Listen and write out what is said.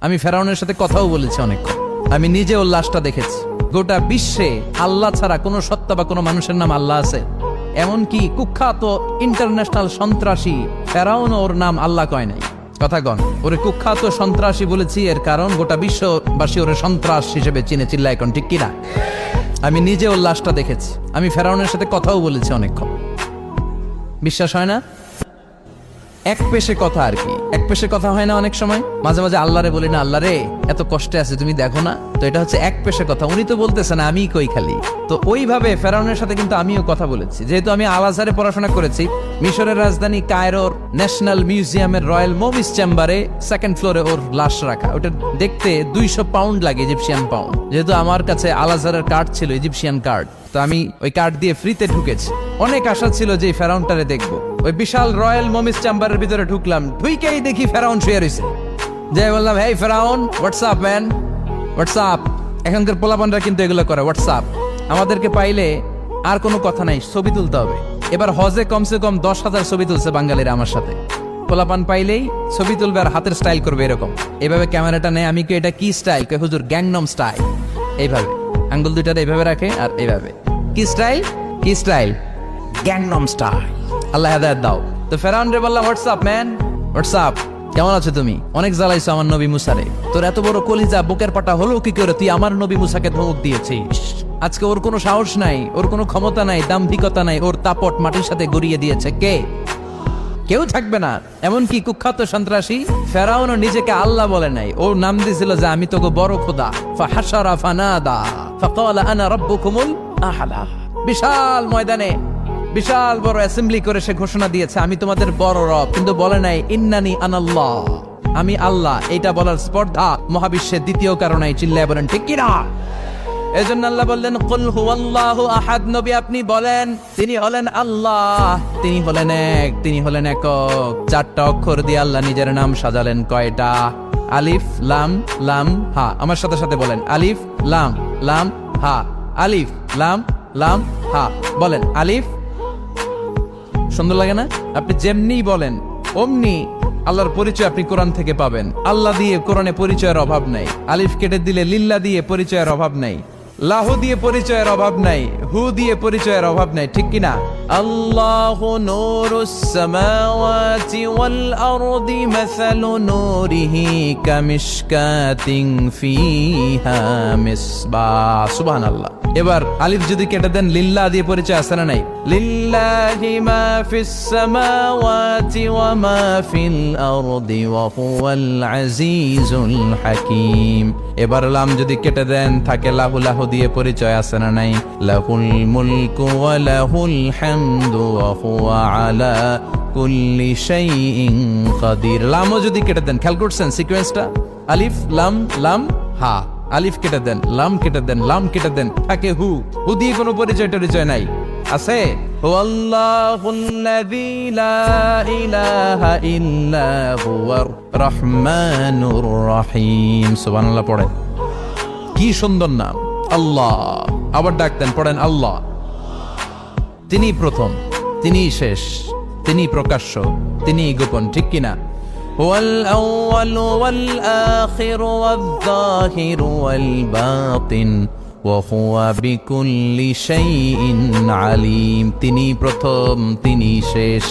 আমি ফেরাউনের সাথে কথাও বলেছি অনেকক্ষণ। আমি নিজে ওর লাশটা দেখেছি। গোটা বিশ্বে আল্লাহ ছাড়া কোনো সত্তা বা কোনো মানুষের নাম আল্লাহ আছে? এমনকি কুখ্যাত ইন্টারন্যাশনাল সন্ত্রাসী ফেরাউন ওর নাম আল্লাহ কয় নাই। কথা কন, ওরে কুখ্যাত সন্ত্রাসী বলেছি এর কারণ গোটা বিশ্ববাসী ওরে সন্ত্রাস হিসেবে চিনে, চিল্লা এখন ঠিক কিনা? আমি নিজে ওর লাশটা দেখেছি। আমি ফেরাউনের সাথে কথাও বলেছি অনেকক্ষণ। বিশ্বাস হয় না? এক পেশে কথা আর কি, এক পেশে কথা হয় না অনেক সময়। মাঝে মাঝে আল্লাহরে বলি না, আল্লাহ রে এত কষ্টে আছে তুমি দেখো না, তো এটা হচ্ছে এক পেশে কথা। উনি তো বলতেছেন আমি কই খালি। তো ওইভাবে ফেরাউনের সাথে কিন্তু আমিও কথা বলেছি। যেহেতু আমি আল আজহারে পড়াশোনা করেছি, মিশরের রাজধানী কায়রোর ন্যাশনাল মিউজিয়ামের রয়্যাল মমিস চেম্বারে সেকেন্ড ফ্লোরে ওর লাশ রাখা। ওটা দেখতে 200 পাউন্ড লাগে, ইজিপশিয়ান পাউন্ড। যেহেতু আমার কাছে আল আজহারের কার্ড ছিল, ইজিপশিয়ান কার্ড, তো আমি ওই কার্ড দিয়ে ফ্রিতে ঢুকেছি। অনেক আশা ছিল যে ফেরাউনটারে দেখবো। ওই বিশাল রয়্যাল মমিস চেম্বারের ভিতরে ঢুকলাম, ঢুইকেই দেখি ফেরাউন শুয়ে রয়েছে। যাই বললাম, হেই ফেরাউন, হোয়াটসঅ্যাপ ম্যান, হোয়াটসঅ্যাপ। এখানকার পোলাপানরা কিন্তু এগুলো করে, হোয়াটসঅ্যাপ। আমাদেরকে পাইলে আর কোনো কথা নাই, ছবি তুলতে হবে। এবার হজে কমসে কম 10,000 ছবি তুলছে বাঙালিরা আমার সাথে। পোলাপান পাইলেই ছবি তুলবে আর হাতের স্টাইল করবে এরকম। এইভাবে ক্যামেরাটা নেয়। আমি কি এটা কি স্টাইল? কে হুজুর গ্যাংনম স্টাইল। এইভাবে আঙ্গুল দুইটাতে এইভাবে রাখে আর এইভাবে। কি স্টাইল? কি স্টাইল? Gangnam style. আল্লাহ হেদায়েত দাও। তো ফেরাউন রে বললাম, হোয়াটসঅ্যাপ ম্যান, হোয়াটসঅ্যাপ, কেমন আছো তুমি? অনেক জ্বালাইছো আমার নবী মুসারে। তোর এত বড় কলিজা বুকের পাটা হলো কি করে? তুই আমার নবী মুসাকে ধমক দিয়েছিস। আজকে ওর কোনো সাহস নাই, ওর কোনো ক্ষমতা নাই, দাম্ভিকতা নাই। ওর তাপট মাটির সাথে গড়িয়ে দিয়েছে কে? কেউ থাকবে না। এমনকি কুখ্যাত সন্ত্রাসী ফেরাউনও নিজেকে আল্লাহ বলে নাই। ওর নাম দিয়েছিল যে আমি তোকে বড় খোদা। ফাহাশারা ফানাদা ফাকালা আনা রাব্বুকুমুল আ'লা। বিশাল ময়দানে বিশাল বড় অ্যাসেম্বলি করে সে ঘোষণা দিয়েছে আমি তোমাদের বড় রব, কিন্তু বলে নাই ইন্নানি আনাল্লাহ, আমি আল্লাহ। এইটা বলার স্পর্ধা মহাবিশ্বের দ্বিতীয় কারণে। চিল্লায় বলেন ঠিক কিনা? এজন্য আল্লাহ বললেন কুল হুয়াল্লাহু আহাদ। নবী আপনি বলেন তিনি হলেন আল্লাহ, তিনি হলেন এক, তিনি হলেন একক। 4টা অক্ষর দিয়ে আল্লাহ নিজের নাম সাজালেন। কয়টা? আলিফ লাম লাম হা। আমার সাথে সাথে বলেন আলিফ লাম লাম হা। আলিফ লাম লাম হা। বলেন আলিফ। সুন্দর লাগে না? আপনি যেমনি বলেন অমনি আল্লাহর পরিচয় আপনি কোরআন থেকে পাবেন। আল্লাহ দিয়ে কোরআনে পরিচয়ের অভাব নাই। আলিফ কেটে দিলে লিল্লা দিয়ে পরিচয়ের অভাব নাই। লাহু দিয়ে পরিচয়ের অভাব নাই। হু দিয়ে পরিচয়ের অভাব নাই। ঠিক কিনা? আল্লাহু নূরুস সামাওয়াতি ওয়াল আরদি মাসালু নূরিহি কামিশকাতিন ফিহা মিসবাহ। সুবহানাল্লাহ। এবার আলিফ যদি কেটে দেন লিল্লা দিয়ে পরিচয় আছে না নাই? লিল্লাহি মা ফিস সামাওয়াতি ওয়া মা ফিল আরদি ওয়া হুয়াল আজিজুল হাকীম। এবার লাম যদি কেটে দেন থাকে লাহু, লাহু দিয়ে পরিচয় আছে না নাই? লাহুল মুলকু ওয়া লাহুল হামদু ওয়া হুয়া আলা কুল্লি শাইইন কাদির। লামও যদি কেটে দেন, খেয়াল করছেন সিকোয়েন্সটা? আলিফ লাম লাম হা। আলিফ কেটে দেন, লাম কেটে দেন, লাম কেটে দেন, থাকে হু। হু দিয়ে কোনো পরিচয় টরিচয় নাই। আছে হুয়াল্লাহুল্লাযী লা ইলাহা ইল্লা হুয়ার রহমানুর রহিম। সুবহানাল্লাহ পড়েন। কি সুন্দর নাম আল্লাহ। আবার ডাকতেন, পড়েন আল্লাহ। তিনি প্রথম, তিনি শেষ, তিনি প্রকাশ্য, তিনি গোপন। ঠিক কিনা? হুয়াল আউয়ালু ওয়াল আখিরু ওয়াল যাহিরু ওয়াল বাতিন ওয়া হুয়া বিকুল্লি শাইইন আলিম। তিনি প্রথম, তিনি শেষ।